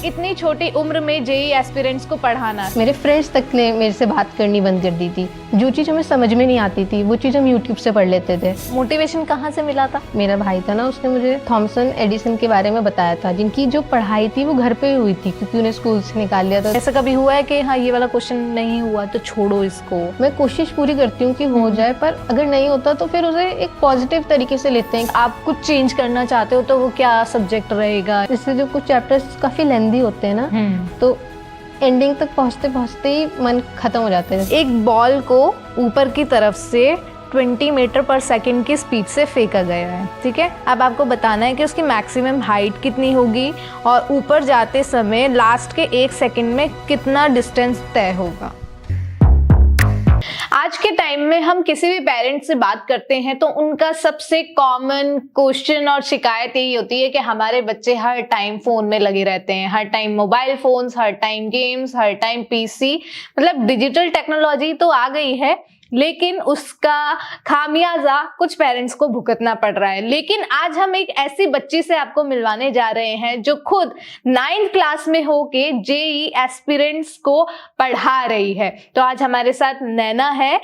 इतनी छोटी उम्र में जेईई एस्पिरेंट्स को पढ़ाना। मेरे फ्रेंड्स तक ने मेरे से बात करनी बंद कर दी थी। जो चीज़ हमें समझ में नहीं आती थी वो चीज़ हम यूट्यूब से पढ़ लेते थे। मोटिवेशन कहाँ से मिला था? मेरा भाई था ना, उसने मुझे थॉमसन एडिसन के बारे में बताया था, जिनकी जो पढ़ाई थी वो घर पे ही हुई थी क्योंकि उन्हें स्कूल से निकाल लिया था। ऐसा कभी हुआ है कि हाँ ये वाला क्वेश्चन नहीं हुआ तो छोड़ो इसको? मैं कोशिश पूरी करती हूँ कि हो जाए, पर अगर नहीं होता तो फिर उसे एक पॉजिटिव तरीके से लेते हैं। आप कुछ चेंज करना चाहते हो तो वो क्या सब्जेक्ट रहेगा? जैसे जो कुछ चैप्टर्स काफ़ी लेंदी होते हैं ना, तो एंडिंग तक पहुँचते पहुँचते ही मन खत्म हो जाता है। एक बॉल को ऊपर की तरफ से 20 मीटर पर सेकंड की स्पीड से फेंका गया है, ठीक है। अब आपको बताना है कि उसकी मैक्सिमम हाइट कितनी होगी और ऊपर जाते समय लास्ट के 1 सेकंड में कितना डिस्टेंस तय होगा। आज के टाइम में हम किसी भी पेरेंट से बात करते हैं तो उनका सबसे कॉमन क्वेश्चन और शिकायत यही होती है कि हमारे बच्चे हर टाइम फोन में लगे रहते हैं, हर टाइम मोबाइल फोन्स, हर टाइम गेम्स, हर टाइम पीसी। मतलब डिजिटल टेक्नोलॉजी तो आ गई है लेकिन उसका खामियाजा कुछ पेरेंट्स को भुगतना पड़ रहा है। लेकिन आज हम एक ऐसी बच्ची से आपको मिलवाने जा रहे हैं जो खुद 9th क्लास में होके जेईई एस्पिरेंट्स को पढ़ा रही है। तो आज हमारे साथ नैना है।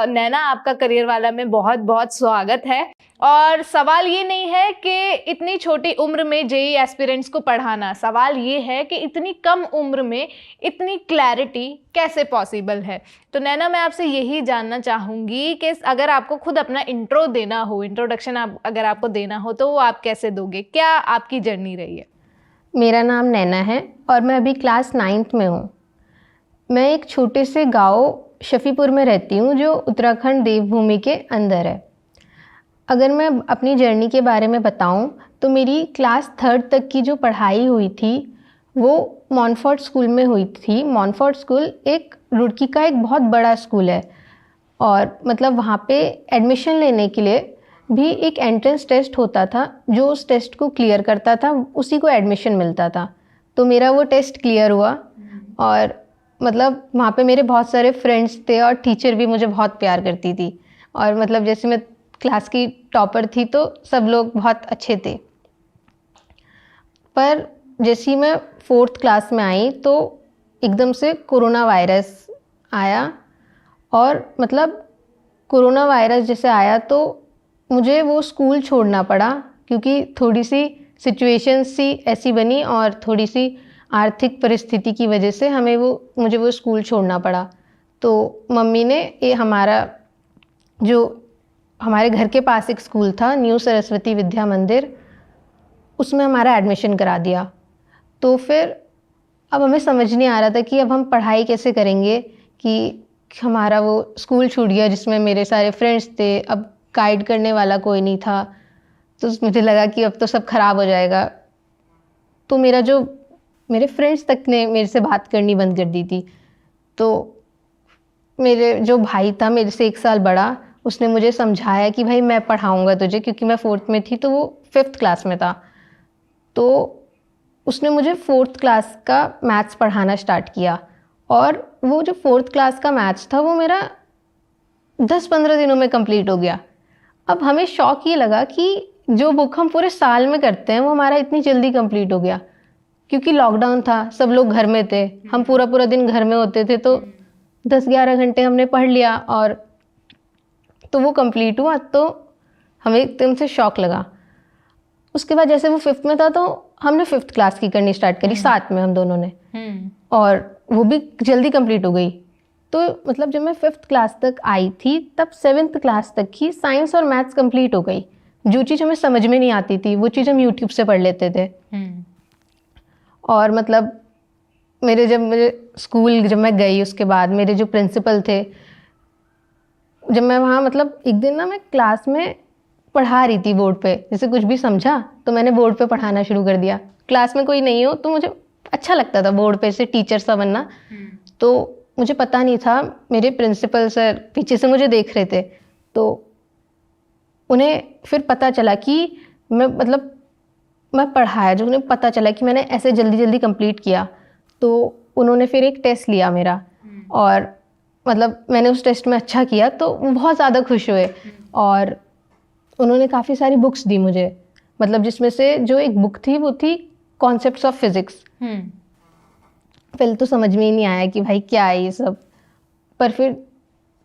नैना, आपका करियर वाला में बहुत बहुत स्वागत है। और सवाल ये नहीं है कि इतनी छोटी उम्र में जेईई एस्पिरेंट्स को पढ़ाना, सवाल ये है कि इतनी कम उम्र में इतनी क्लैरिटी कैसे पॉसिबल है। तो नैना, मैं आपसे यही जानना चाहूँगी कि अगर आपको खुद अपना इंट्रो देना हो, इंट्रोडक्शन अगर आपको देना हो तो वो आप कैसे दोगे? क्या आपकी जर्नी रही है? मेरा नाम नैना है और मैं अभी क्लास 9th में हूँ। मैं एक छोटे से गाँव शफीपुर में रहती हूँ जो उत्तराखंड देवभूमि के अंदर है। अगर मैं अपनी जर्नी के बारे में बताऊं तो मेरी क्लास 3rd तक की जो पढ़ाई हुई थी वो मॉनफोर्ट स्कूल में हुई थी। मॉनफोर्ट स्कूल एक रुड़की का एक बहुत बड़ा स्कूल है और मतलब वहाँ पे एडमिशन लेने के लिए भी एक एंट्रेंस टेस्ट होता था। जो उस टेस्ट को क्लियर करता था उसी को एडमिशन मिलता था। तो मेरा वो टेस्ट क्लियर हुआ और मतलब वहाँ पे मेरे बहुत सारे फ्रेंड्स थे और टीचर भी मुझे बहुत प्यार करती थी। और मतलब जैसे मैं क्लास की टॉपर थी तो सब लोग बहुत अच्छे थे। पर जैसे ही मैं 4th क्लास में आई तो एकदम से कोरोना वायरस आया और मतलब कोरोना वायरस जैसे आया तो मुझे वो स्कूल छोड़ना पड़ा क्योंकि थोड़ी सी सिचुएशन सी ऐसी बनी और थोड़ी सी आर्थिक परिस्थिति की वजह से मुझे वो स्कूल छोड़ना पड़ा। तो मम्मी ने हमारे घर के पास एक स्कूल था, न्यू सरस्वती विद्या मंदिर, उसमें हमारा एडमिशन करा दिया। तो फिर अब हमें समझ नहीं आ रहा था कि अब हम पढ़ाई कैसे करेंगे कि हमारा वो स्कूल छूट गया जिसमें मेरे सारे फ्रेंड्स थे, अब गाइड करने वाला कोई नहीं था। तो मुझे लगा कि अब तो सब खराब हो जाएगा। तो मेरे फ्रेंड्स तक ने मेरे से बात करनी बंद कर दी थी। तो मेरे जो भाई था मेरे से 1 साल बड़ा, उसने मुझे समझाया कि भाई मैं पढ़ाऊँगा तुझे, क्योंकि मैं 4th में थी तो वो 5th क्लास में था। तो उसने मुझे 4th क्लास का मैथ्स पढ़ाना स्टार्ट किया और वो जो 4th क्लास का मैथ्स था वो मेरा 10-15 दिनों में कंप्लीट हो गया। अब हमें शौक ये लगा कि जो बुक हम पूरे साल में करते हैं वो हमारा इतनी जल्दी कंप्लीट हो गया, क्योंकि लॉकडाउन था, सब लोग घर में थे, हम पूरा दिन घर में होते थे, तो 10-11 घंटे हमने पढ़ लिया और तो वो कंप्लीट हुआ। तो हमें एकदम से शौक लगा। उसके बाद जैसे वो 5th में था तो हमने 5th क्लास की करनी स्टार्ट करी साथ में हम दोनों ने, और वो भी जल्दी कंप्लीट हो गई। तो मतलब जब मैं 5th क्लास तक आई थी तब 7th क्लास तक की साइंस और मैथ्स कंप्लीट हो गई। जो चीज़ हमें समझ में नहीं आती थी वो चीज़ हम यूट्यूब से पढ़ लेते थे। और मतलब जब मैं गई उसके बाद मेरे जो प्रिंसिपल थे, जब मैं वहाँ मतलब एक दिन ना मैं क्लास में पढ़ा रही थी बोर्ड पे, जैसे कुछ भी समझा तो मैंने बोर्ड पे पढ़ाना शुरू कर दिया। क्लास में कोई नहीं हो तो मुझे अच्छा लगता था बोर्ड पे से टीचर सा बनना। तो मुझे पता नहीं था, मेरे प्रिंसिपल सर पीछे से मुझे देख रहे थे, तो उन्हें फिर पता चला कि मैं पढ़ाया, जो उन्हें पता चला कि मैंने ऐसे जल्दी कंप्लीट किया, तो उन्होंने फिर एक टेस्ट लिया मेरा और मतलब मैंने उस टेस्ट में अच्छा किया तो वो बहुत ज़्यादा खुश हुए और उन्होंने काफ़ी सारी बुक्स दी मुझे। मतलब जिसमें से जो एक बुक थी वो थी कॉन्सेप्ट्स ऑफ फिजिक्स। पहले तो समझ में ही नहीं आया कि भाई क्या है ये सब, पर फिर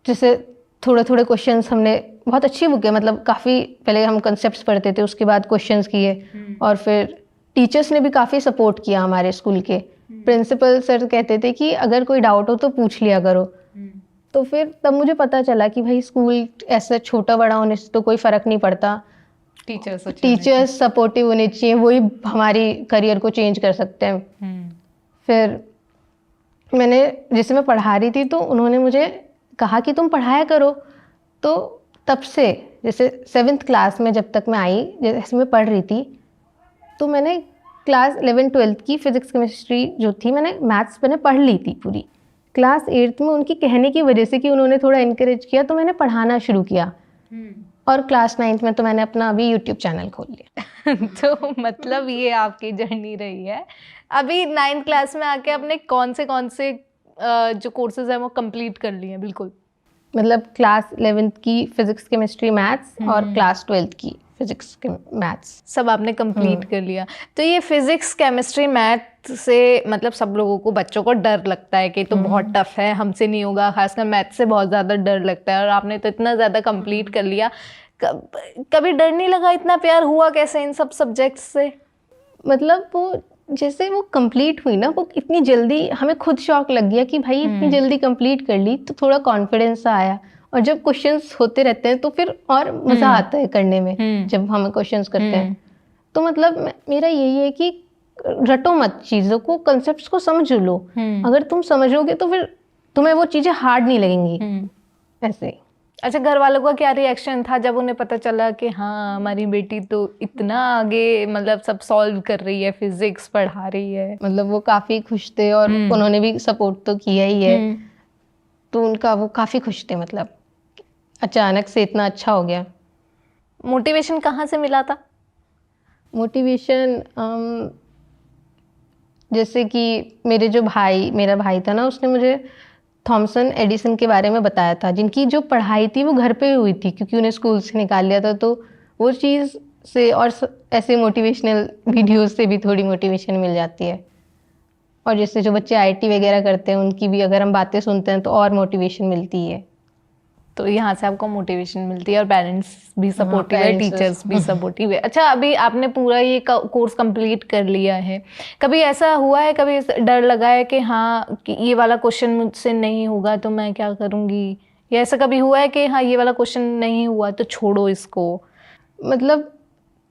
जैसे थोड़े थोड़े क्वेश्चंस हमने, बहुत अच्छी बुक है, मतलब काफ़ी पहले हम कंसेप्ट्स पढ़ते थे, उसके बाद क्वेश्चंस किए, और फिर टीचर्स ने भी काफ़ी सपोर्ट किया हमारे स्कूल के। प्रिंसिपल सर कहते थे कि अगर कोई डाउट हो तो पूछ लिया करो। तो फिर तब मुझे पता चला कि भाई स्कूल ऐसे छोटा बड़ा होने से तो कोई फ़र्क नहीं पड़ता, टीचर्स सपोर्टिव होने चाहिए, वही हमारी करियर को चेंज कर सकते हैं। फिर मैंने, जैसे मैं पढ़ा रही थी तो उन्होंने मुझे कहा कि तुम पढ़ाया करो। तो तब से जैसे 7th क्लास में जब तक मैं आई, जैसे मैं पढ़ रही थी, तो मैंने क्लास 11 12 की फिज़िक्स केमिस्ट्री जो थी, मैंने मैथ्स मैंने पढ़ ली थी पूरी। क्लास 8th में उनकी कहने की वजह से कि उन्होंने थोड़ा इनकरेज किया तो मैंने पढ़ाना शुरू किया। और क्लास 9th में तो मैंने अपना अभी यूट्यूब चैनल खोल लिया। तो मतलब ये आपकी जर्नी रही है। अभी 9th क्लास में आके आपने कौन से जो कोर्सेज हैं वो कंप्लीट कर लिए हैं? बिल्कुल, मतलब क्लास 11th की फिजिक्स केमिस्ट्री मैथ्स और क्लास 12th की फिजिक्स मैथ्स सब आपने कंप्लीट कर लिया। तो ये फिजिक्स केमिस्ट्री मैथ से मतलब सब लोगों को, बच्चों को डर लगता है कि तो बहुत टफ है, हमसे नहीं होगा, खासकर मैथ से बहुत ज़्यादा डर लगता है, और आपने तो इतना ज़्यादा कंप्लीट कर लिया। कभी डर नहीं लगा? इतना प्यार हुआ कैसे इन सब सब्जेक्ट्स से? मतलब वो जैसे वो कंप्लीट हुई ना, वो इतनी जल्दी, हमें खुद शौक लग गया कि भाई इतनी जल्दी कंप्लीट कर ली, तो थोड़ा कॉन्फिडेंस आया। और जब क्वेश्चंस होते रहते हैं तो फिर और मज़ा आता है करने में, जब हम क्वेश्चंस करते हैं। तो मतलब मेरा यही है कि रटो मत चीज़ों को, कंसेप्ट्स को समझ लो। अगर तुम समझोगे तो फिर तुम्हें वो चीज़ें हार्ड नहीं लगेंगी ऐसे। अच्छा, घर वालों का क्या रिएक्शन था जब उन्हें पता चला कि हाँ हमारी बेटी तो इतना आगे, मतलब सब सॉल्व कर रही है, फिजिक्स पढ़ा रही है? मतलब वो काफ़ी खुश थे, और उन्होंने भी सपोर्ट तो किया ही है। तो उनका वो काफ़ी खुश थे, मतलब अचानक से इतना अच्छा हो गया। मोटिवेशन कहाँ से मिला था? मोटिवेशन जैसे कि मेरा भाई था ना, उसने मुझे थॉमसन एडिसन के बारे में बताया था, जिनकी जो पढ़ाई थी वो घर पे हुई थी क्योंकि उन्हें स्कूल से निकाल लिया था। तो वो चीज़ से और ऐसे मोटिवेशनल वीडियोस से भी थोड़ी मोटिवेशन मिल जाती है। और जैसे जो बच्चे आईटी वगैरह करते हैं, उनकी भी अगर हम बातें सुनते हैं तो और मोटिवेशन मिलती है। तो यहाँ से आपको मोटिवेशन मिलती है, और पेरेंट्स भी सपोर्टिव है, टीचर्स भी सपोर्टिव है। अच्छा, अभी आपने पूरा ये कोर्स कंप्लीट कर लिया है, कभी ऐसा हुआ है, कभी डर लगा है कि हाँ कि ये वाला क्वेश्चन मुझसे नहीं होगा तो मैं क्या करूँगी, या ऐसा कभी हुआ है कि हाँ ये वाला क्वेश्चन नहीं हुआ तो छोड़ो इसको? मतलब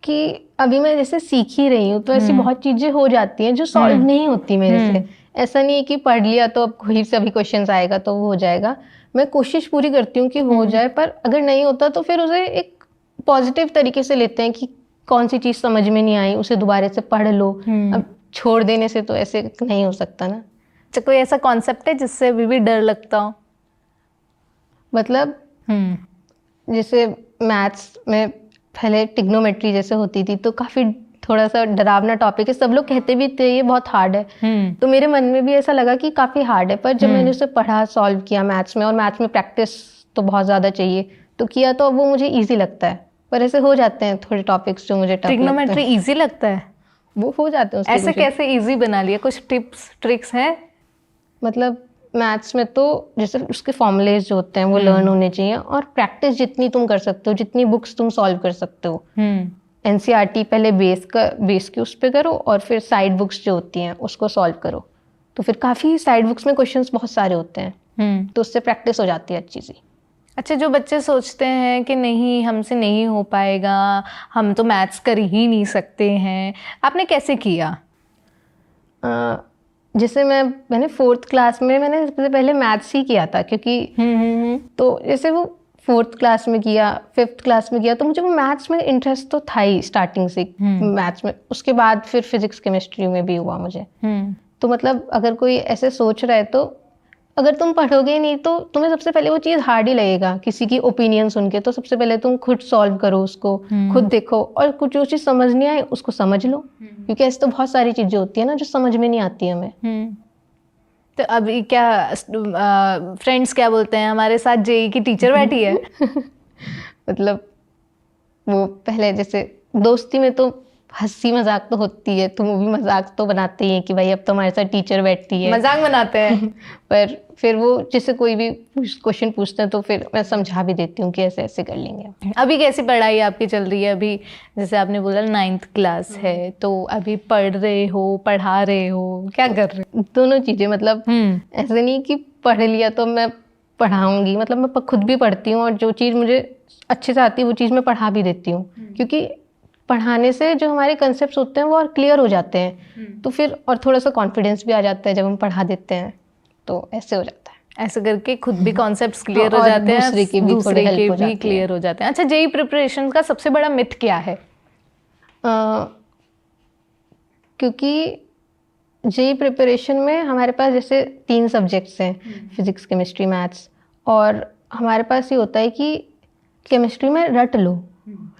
कि अभी मैं जैसे सीख ही रही हूँ, तो ऐसी बहुत चीज़ें हो जाती हैं जो सॉल्व नहीं होती मेरे से। ऐसा नहीं है कि पढ़ लिया तो अब कोई सभी क्वेश्चंस आएगा तो वो हो जाएगा। मैं कोशिश पूरी करती हूँ कि हो जाए, पर अगर नहीं होता तो फिर उसे एक पॉजिटिव तरीके से लेते हैं कि कौन सी चीज़ समझ में नहीं आई, उसे दोबारा से पढ़ लो। अब छोड़ देने से तो ऐसे नहीं हो सकता ना। अच्छा, कोई ऐसा कॉन्सेप्ट है जिससे अभी भी डर लगता हो? मतलब जैसे मैथ्स में पहले ट्रिग्नोमेट्री जैसे होती थी तो काफ़ी थोड़ा सा डरावना टॉपिक है, सब लोग कहते भी थे ये बहुत हार्ड है। तो मेरे मन में भी ऐसा लगा कि काफ़ी हार्ड है, पर जब मैंने उसे पढ़ा, सॉल्व किया मैथ्स में, और मैथ्स में प्रैक्टिस तो बहुत ज़्यादा चाहिए, तो किया, तो अब वो मुझे ईजी लगता है। पर ऐसे हो जाते हैं थोड़े टॉपिक्स जो मुझे टफ लगते हैं। ट्रिग्नोमेट्री ईजी लगता है? वो हो जाते हैं। ऐसे कैसे ईजी बना लिया? कुछ टिप्स ट्रिक्स हैं? मतलब मैथ्स में तो जैसे उसके फॉर्मूलेज जो होते हैं वो लर्न होने चाहिए, और प्रैक्टिस जितनी तुम कर सकते हो, जितनी बुक्स तुम सॉल्व कर सकते हो। एनसीईआरटी पहले बेस के उस पे करो, और फिर साइड बुक्स जो होती हैं उसको सॉल्व करो। तो फिर काफ़ी साइड बुक्स में क्वेश्चंस बहुत सारे होते हैं, तो उससे प्रैक्टिस हो जाती है अच्छी सी। अच्छा, जो बच्चे सोचते हैं कि नहीं हमसे नहीं हो पाएगा, हम तो मैथ्स कर ही नहीं सकते हैं, आपने कैसे किया? जैसे मैंने 4th क्लास में मैंने सबसे पहले मैथ्स ही किया था, क्योंकि तो जैसे वो 4th क्लास में किया, 5th क्लास में किया, तो मुझे वो मैथ्स में इंटरेस्ट तो था ही स्टार्टिंग से मैथ्स में। उसके बाद फिर फिजिक्स केमिस्ट्री में भी हुआ मुझे। तो मतलब अगर कोई ऐसे सोच रहा है तो अगर तुम पढ़ोगे नहीं तो तुम्हें सबसे पहले वो चीज़ हार्ड ही लगेगा, किसी की ओपिनियन सुन के। तो सबसे पहले तुम खुद सॉल्व करो उसको, खुद देखो, और कुछ जो चीज़ समझ नहीं आए उसको समझ लो, क्योंकि ऐसे तो बहुत सारी चीज़ें होती है ना जो समझ में नहीं आती हमें। तो अभी क्या फ्रेंड्स क्या बोलते हैं, हमारे साथ जेई की टीचर बैठी है? मतलब वो पहले जैसे दोस्ती में तो हंसी मजाक तो होती है, तो वो भी मजाक तो बनाते ही हैं कि भाई अब तो हमारे साथ टीचर बैठती है। मजाक बनाते हैं। पर फिर वो जैसे कोई भी क्वेश्चन पूछते हैं तो फिर मैं समझा भी देती हूँ कि ऐसे ऐसे कर लेंगे। अभी कैसी पढ़ाई आपकी चल रही है? अभी जैसे आपने बोला 9th क्लास है, तो अभी पढ़ रहे हो, पढ़ा रहे हो, क्या कर रहे हो? दोनों चीज़ें, मतलब ऐसे नहीं कि पढ़ लिया तो मैं पढ़ाऊंगी, मतलब मैं खुद भी पढ़ती हूँ और जो चीज़ मुझे अच्छे से आती है वो चीज़ मैं पढ़ा भी देती हूँ, क्योंकि पढ़ाने से जो हमारे कंसेप्ट होते हैं वो और क्लियर हो जाते हैं, तो फिर और थोड़ा सा कॉन्फिडेंस भी आ जाता है जब हम पढ़ा देते हैं, तो ऐसे हो जाता है। ऐसे करके खुद भी कॉन्सेप्ट्स क्लियर हो और जाते हैं, दूसरे के भी थोड़े दूसरे हेल्प के हो भी जाती है। क्लियर हो जाते हैं। अच्छा, जेई प्रिपरेशन का सबसे बड़ा मिथ क्या है? क्योंकि जेई प्रिपरेशन में हमारे पास जैसे 3 सब्जेक्ट्स हैं, फिजिक्स, केमिस्ट्री, मैथ्स, और हमारे पास ये होता है कि केमिस्ट्री में रट लो,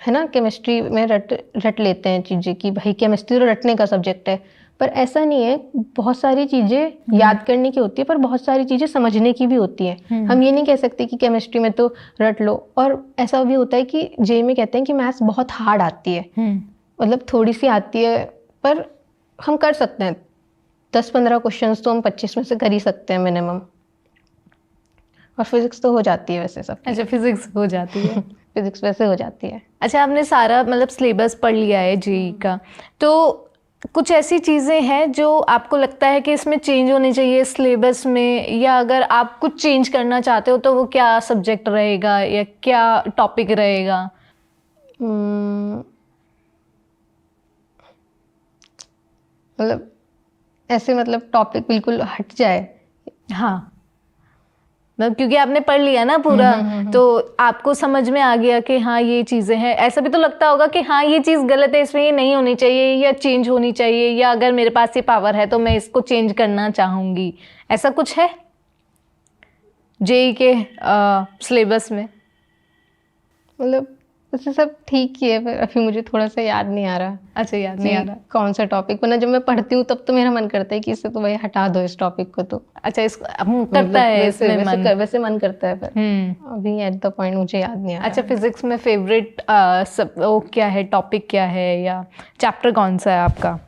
है ना, केमिस्ट्री में रट लेते हैं चीज़ें कि भाई केमिस्ट्री तो रटने का सब्जेक्ट है, पर ऐसा नहीं है। बहुत सारी चीज़ें याद करने की होती है, पर बहुत सारी चीज़ें समझने की भी होती है। हम ये नहीं कह सकते कि केमिस्ट्री में तो रट लो, और ऐसा भी होता है कि जेई में कहते हैं कि मैथ्स बहुत हार्ड आती है, मतलब थोड़ी सी आती है पर हम कर सकते हैं। 10-15 क्वेश्चंस तो हम 25 में से कर ही सकते हैं मिनिमम, और फिजिक्स तो हो जाती है वैसे सब। अच्छा, फिजिक्स हो जाती है। फिजिक्स वैसे हो जाती है। अच्छा, आपने सारा मतलब सिलेबस पढ़ लिया है जेई का, तो कुछ ऐसी चीज़ें हैं जो आपको लगता है कि इसमें चेंज होनी चाहिए सिलेबस में, या अगर आप कुछ चेंज करना चाहते हो तो वो क्या सब्जेक्ट रहेगा या क्या टॉपिक रहेगा? मतलब ऐसे, मतलब टॉपिक बिल्कुल हट जाए। हाँ, मतलब क्योंकि आपने पढ़ लिया ना पूरा, तो आपको समझ में आ गया कि हाँ ये चीज़ें हैं। ऐसा भी तो लगता होगा कि हाँ ये चीज़ गलत है, इसमें ये नहीं होनी चाहिए या चेंज होनी चाहिए, या अगर मेरे पास ये पावर है तो मैं इसको चेंज करना चाहूँगी, ऐसा कुछ है जेई के सिलेबस में? मतलब वैसे सब ठीक ही है, पर अभी मुझे थोड़ा सा याद नहीं आ रहा। अच्छा, याद नहीं आ रहा। कौन सा टॉपिक, वरना जब मैं पढ़ती हूँ तब तो मेरा मन करता है कि इससे तो भाई हटा दो इस टॉपिक को। तो अच्छा, इसको करता है वैसे इसमें मन? वैसे मन करता है, पर अभी एट द पॉइंट मुझे याद नहीं आ रहा। अच्छा, फिजिक्स में फेवरेट वो क्या है, टॉपिक क्या है, या चैप्टर कौन सा है आपका?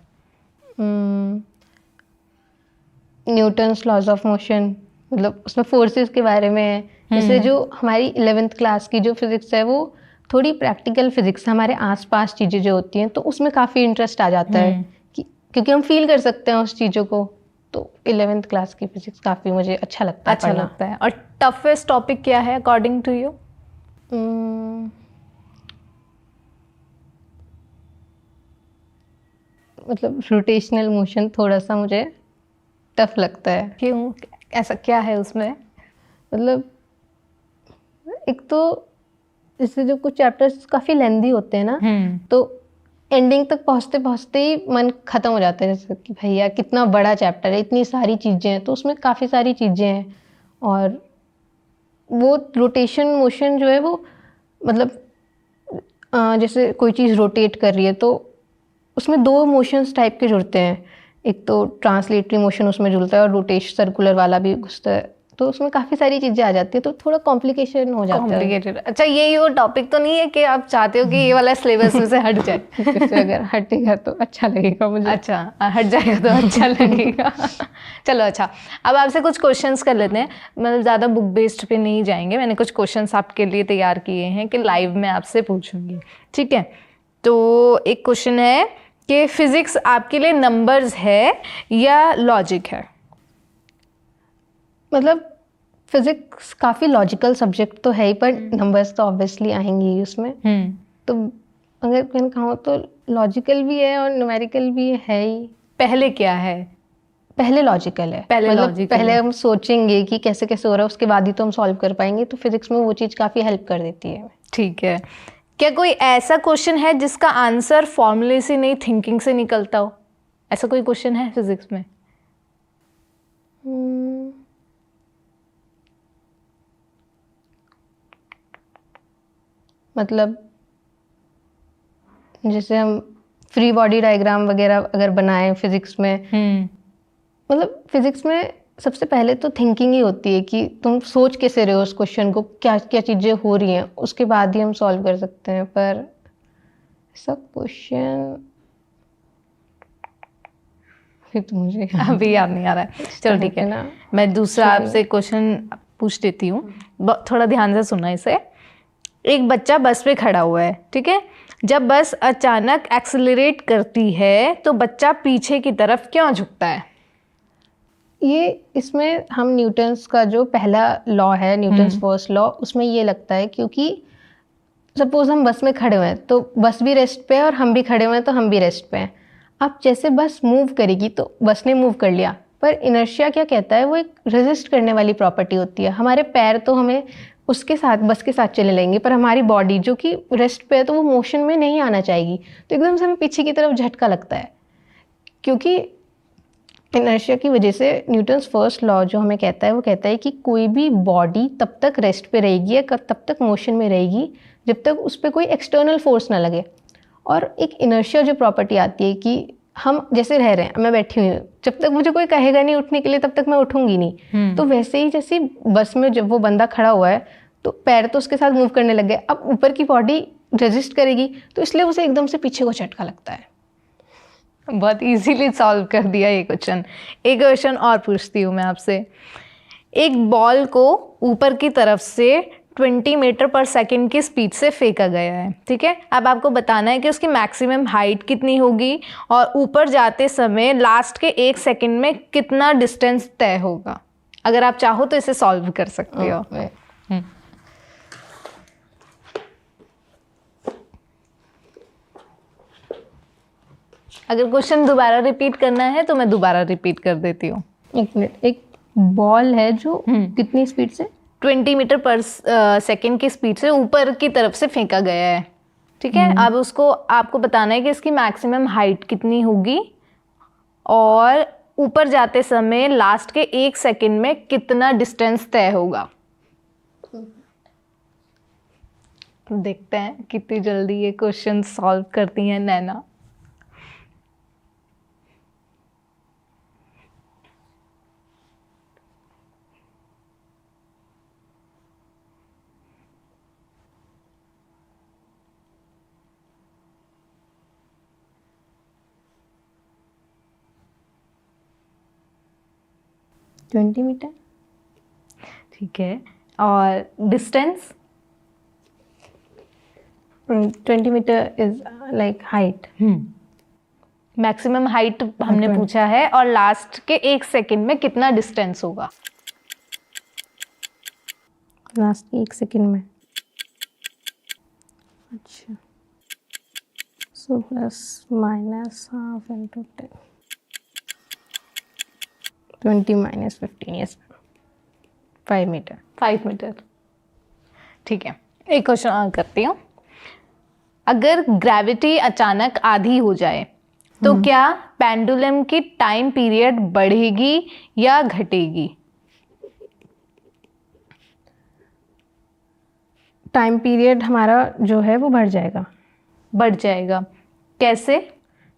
न्यूटन्स लॉज ऑफ मोशन, मतलब उसमें फोर्सेस के बारे में है। जैसे जो हमारी 11th क्लास की जो फिजिक्स है वो थोड़ी प्रैक्टिकल फिजिक्स, हमारे आसपास चीज़ें जो होती हैं, तो उसमें काफ़ी इंटरेस्ट आ जाता है कि क्योंकि हम फील कर सकते हैं उस चीज़ों को। तो 11th क्लास की फिजिक्स काफ़ी मुझे अच्छा लगता है। अच्छा लगता है। और टफेस्ट टॉपिक क्या है अकॉर्डिंग टू यू? मतलब रोटेशनल मोशन थोड़ा सा मुझे टफ लगता है। क्यों, ऐसा क्या है उसमें? मतलब एक तो इससे जो कुछ चैप्टर्स काफ़ी लेंदी होते हैं ना, तो एंडिंग तक पहुँचते पहुँचते ही मन ख़त्म हो जाता है, जैसे कि भैया कितना बड़ा चैप्टर है, इतनी सारी चीज़ें हैं, तो उसमें काफ़ी सारी चीज़ें हैं। और वो रोटेशन मोशन जो है वो, मतलब जैसे कोई चीज़ रोटेट कर रही है तो उसमें 2 मोशंस टाइप के जुड़ते हैं, एक तो ट्रांसलेटरी मोशन उसमें जुड़ता है और रोटेशन सर्कुलर वाला भी घुसता है, तो उसमें काफ़ी सारी चीज़ें आ जाती है, तो थोड़ा कॉम्प्लिकेशन हो जाता है। कॉम्प्लिकेटेड। अच्छा, ये वो टॉपिक तो नहीं है कि आप चाहते हो कि ये वाला सिलेबस में से हट जाए? इससे अगर हटेगा तो अच्छा लगेगा मुझे। अच्छा, हट जाएगा तो अच्छा लगेगा। चलो, अच्छा, अब आपसे कुछ क्वेश्चंस कर लेते हैं, मतलब ज़्यादा बुक बेस्ड पे नहीं जाएंगे। मैंने कुछ क्वेश्चंस आपके लिए तैयार किए हैं कि लाइव में आपसे पूछूंगी, ठीक है? तो एक क्वेश्चन है कि फिजिक्स आपके लिए नंबर्स है या लॉजिक है? मतलब फिजिक्स काफ़ी लॉजिकल सब्जेक्ट तो है ही, पर नंबर्स तो ऑब्वियसली आएंगे ही उसमें। तो अगर मैं कहूँ तो लॉजिकल भी है और न्यूमेरिकल भी है ही। पहले क्या है? पहले लॉजिकल है। पहले मतलब लॉजिकल पहले है। हम सोचेंगे कि कैसे कैसे हो रहा है, उसके बाद ही तो हम सॉल्व कर पाएंगे, तो फिजिक्स में वो चीज़ काफ़ी हेल्प कर देती है। ठीक है। क्या कोई ऐसा क्वेश्चन है जिसका आंसर फॉर्मूले से नहीं थिंकिंग से निकलता हो? ऐसा कोई क्वेश्चन है फिजिक्स में? मतलब जैसे हम फ्री बॉडी डायग्राम वगैरह अगर बनाएं फिजिक्स में, मतलब फिजिक्स में सबसे पहले तो थिंकिंग ही होती है कि तुम सोच कैसे रहे हो उस क्वेश्चन को, क्या क्या चीज़ें हो रही हैं, उसके बाद ही हम सॉल्व कर सकते हैं। पर सब क्वेश्चन फिर तो मुझे अभी याद नहीं आ रहा है, चलो ठीक है ना। मैं दूसरा आपसे क्वेश्चन पूछ देती हूँ, थोड़ा ध्यान से सुनना इसे। एक बच्चा बस पे खड़ा हुआ है, ठीक है, जब बस अचानक एक्सेलरेट करती है तो बच्चा पीछे की तरफ क्यों झुकता है? ये इसमें हम न्यूटन्स का जो पहला लॉ है, न्यूटन्स फर्स्ट लॉ, उसमें ये लगता है क्योंकि सपोज हम बस में खड़े हुए हैं तो बस भी रेस्ट पे है और हम भी खड़े हुए हैं तो हम भी रेस्ट पे हैं। अब जैसे बस मूव करेगी तो बस ने मूव कर लिया, पर इनर्शिया क्या कहता है, वो एक रेजिस्ट करने वाली प्रॉपर्टी होती है। हमारे पैर तो हमें उसके साथ बस के साथ चले लेंगे, पर हमारी बॉडी जो कि रेस्ट पे है तो वो मोशन में नहीं आना चाहेगी, तो एकदम से हमें पीछे की तरफ झटका लगता है। क्योंकि इनर्शिया की वजह से न्यूटन्स फर्स्ट लॉ जो हमें कहता है वो कहता है कि कोई भी बॉडी तब तक रेस्ट पे रहेगी या तब तक मोशन में रहेगी जब तक उस पर कोई एक्सटर्नल फोर्स ना लगे। और एक इनर्शिया जो प्रॉपर्टी आती है कि हम जैसे रह रहे हैं, मैं बैठी हुई हूँ, जब तक मुझे कोई कहेगा नहीं उठने के लिए तब तक मैं उठूंगी नहीं। तो वैसे ही जैसे बस में जब वो बंदा खड़ा हुआ है तो पैर तो उसके साथ मूव करने लग गए, अब ऊपर की बॉडी रेजिस्ट करेगी तो इसलिए उसे एकदम से पीछे को झटका लगता है। बहुत इजीली सॉल्व कर दिया ये क्वेश्चन। एक क्वेश्चन और पूछती हूँ मैं आपसे। एक बॉल को ऊपर की तरफ से 20 मीटर पर सेकंड की स्पीड से फेंका गया है, ठीक है, अब आपको बताना है कि उसकी मैक्सिमम हाइट कितनी होगी और ऊपर जाते समय लास्ट के 1 सेकंड में कितना डिस्टेंस तय होगा। अगर आप चाहो तो इसे सॉल्व कर सकते हो। अगर क्वेश्चन दोबारा रिपीट करना है तो मैं दोबारा रिपीट कर देती हूँ। एक मिनट, एक बॉल है जो कितनी स्पीड से 20 मीटर पर सेकंड की स्पीड से ऊपर की तरफ से फेंका गया है, ठीक है, अब उसको आपको बताना है कि इसकी मैक्सिमम हाइट कितनी होगी और ऊपर जाते समय लास्ट के 1 सेकंड में कितना डिस्टेंस तय होगा। देखते हैं कितनी जल्दी ये क्वेश्चन सॉल्व करती हैं नैना। ट्वेंटी मीटर, ठीक है, और distance 20 metre is like height. Maximum height हमने पूछा है और लास्ट के 1 सेकंड में कितना डिस्टेंस होगा। लास्ट के 1 सेकंड में, अच्छा, so plus minus half into 10, 20 minus 15, yes, 5 metre. 5 metre, ठीक है। एक क्वेश्चन और करती हूँ। अगर ग्रेविटी अचानक आधी हो जाए तो क्या पेंडुलम की टाइम पीरियड बढ़ेगी या घटेगी? टाइम पीरियड हमारा जो है वो बढ़ जाएगा। बढ़ जाएगा, कैसे?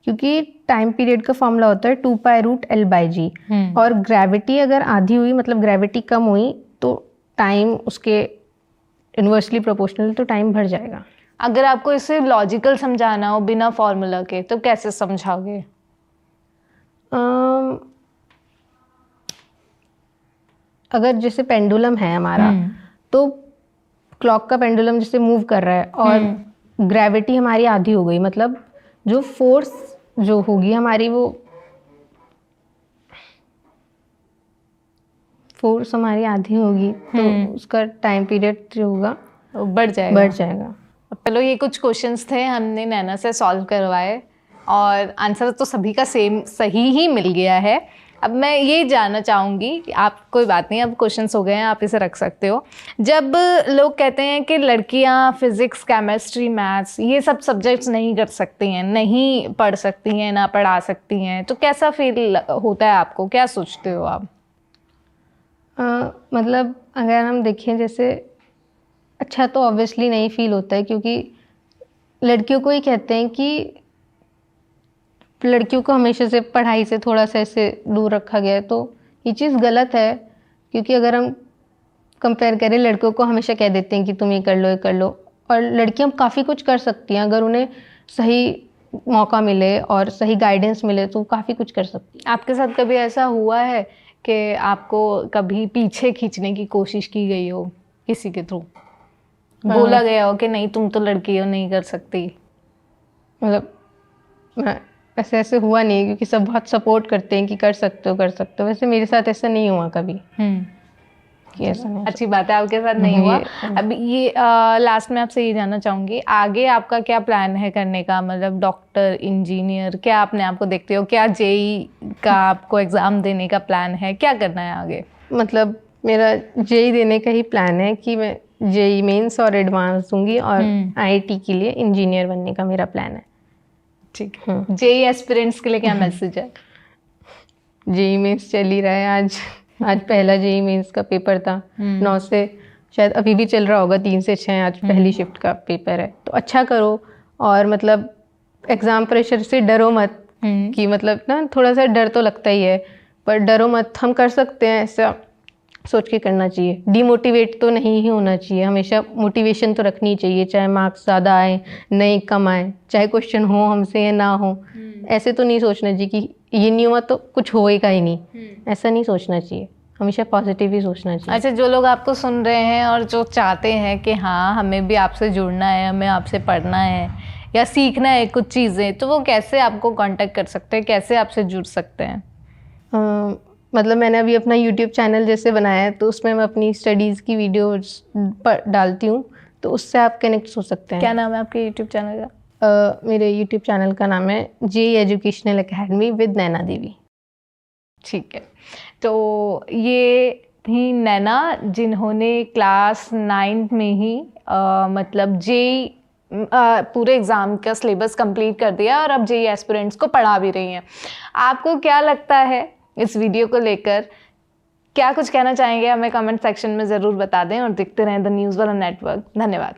क्योंकि टाइम पीरियड का फॉर्मूला होता है 2π√L/g, और ग्रेविटी अगर आधी हुई मतलब ग्रेविटी कम हुई तो टाइम उसके इन्वर्सली प्रोपोर्शनल, तो टाइम बढ़ जाएगा। अगर आपको इसे लॉजिकल समझाना हो बिना फॉर्मूला के तो कैसे समझाओगे? अगर जैसे पेंडुलम है हमारा, तो क्लॉक का पेंडुलम जैसे मूव कर रहा है और ग्रेविटी हमारी आधी हो गई, मतलब जो फोर्स जो होगी हमारी, वो फोर्स हमारी आधी होगी तो उसका टाइम पीरियड जो होगा बढ़ जाएगा। चलो, ये कुछ क्वेश्चंस थे हमने नैना से सॉल्व करवाए और आंसर तो सभी का सेम सही ही मिल गया है। अब मैं ये जानना चाहूँगी कि आप, कोई बात नहीं, अब क्वेश्चंस हो गए हैं, आप इसे रख सकते हो। जब लोग कहते हैं कि लड़कियां फिज़िक्स, केमिस्ट्री, मैथ्स ये सब सब्जेक्ट्स नहीं कर सकती हैं, नहीं पढ़ सकती हैं, ना पढ़ा सकती हैं, तो कैसा फील होता है आपको, क्या सोचते हो आप? मतलब अगर हम देखें जैसे, अच्छा तो ऑब्वियसली नहीं फील होता है, क्योंकि लड़कियों को ही कहते हैं कि लड़कियों को हमेशा से पढ़ाई से थोड़ा सा ऐसे दूर रखा गया है, तो ये चीज़ गलत है। क्योंकि अगर हम कंपेयर करें, लड़कों को हमेशा कह देते हैं कि तुम ये कर लो, ये कर लो, और लड़कियां काफ़ी कुछ कर सकती हैं अगर उन्हें सही मौका मिले और सही गाइडेंस मिले तो काफ़ी कुछ कर सकती है। आपके साथ कभी ऐसा हुआ है कि आपको कभी पीछे खींचने की कोशिश की गई हो किसी के थ्रू, बोला गया हो कि नहीं तुम तो लड़की हो, नहीं कर सकती? मतलब ऐसे ऐसे हुआ नहीं, क्योंकि सब बहुत सपोर्ट करते हैं कि कर सकते हो कर सकते हो। वैसे मेरे साथ ऐसा नहीं हुआ कभी कि ऐसा नहीं। अच्छी बात है, आपके साथ नहीं हुआ। अब ये लास्ट में आपसे ये जानना चाहूंगी, आगे आपका क्या प्लान है करने का? मतलब डॉक्टर, इंजीनियर, क्या आपने आपको देखते हो? क्या जेई का आपको एग्जाम देने का प्लान है? क्या करना है आगे? मतलब मेरा जेई देने का ही प्लान है कि मैं जेई मेंस और एडवांस दूंगी और आईआईटी के लिए इंजीनियर बनने का मेरा प्लान है। ठीक है। जेई एस्पिरेंट्स के लिए क्या मैसेज है? जेई मेंस चल ही रहा है। आज पहला जेई मेंस का पेपर था 9 से, शायद अभी भी चल रहा होगा 3 से 6। आज पहली शिफ्ट का पेपर है, तो अच्छा करो। और मतलब एग्ज़ाम प्रेशर से डरो मत कि मतलब ना थोड़ा सा डर तो लगता ही है, पर डरो मत, हम कर सकते हैं, ऐसा सोच के करना चाहिए। डीमोटिवेट तो नहीं ही होना चाहिए, हमेशा मोटिवेशन तो रखनी चाहिए, चाहे मार्क्स ज़्यादा आए नहीं कम आए, चाहे क्वेश्चन हो हमसे या ना हो। ऐसे तो नहीं सोचना चाहिए कि ये नहीं हुआ तो कुछ होएगा ही नहीं, ऐसा नहीं सोचना चाहिए, हमेशा पॉजिटिव ही सोचना चाहिए। अच्छा, जो लोग आपको सुन रहे हैं और जो चाहते हैं कि हाँ हमें भी आपसे जुड़ना है, हमें आपसे पढ़ना है या सीखना है कुछ चीज़ें, तो वो कैसे आपको कांटेक्ट कर सकते हैं, कैसे आपसे जुड़ सकते हैं? मतलब मैंने अभी अपना यूट्यूब चैनल जैसे बनाया है, तो उसमें मैं अपनी स्टडीज़ की वीडियोस डालती हूँ, तो उससे आप कनेक्ट हो सकते हैं। क्या नाम है आपके यूट्यूब चैनल का? मेरे यूट्यूब चैनल का नाम है JEE educational academy with Naina Devi. ठीक है, तो ये थी नैना, जिन्होंने क्लास 9 में ही मतलब जेई पूरे एग्ज़ाम का सिलेबस कंप्लीट कर दिया और अब जेई एस्पिरेंट्स को पढ़ा भी रही हैं। आपको क्या लगता है इस वीडियो को लेकर? क्या कुछ कहना चाहेंगे? हमें कमेंट सेक्शन में ज़रूर बता दें और देखते रहें द न्यूज़ वाला नेटवर्क। धन्यवाद।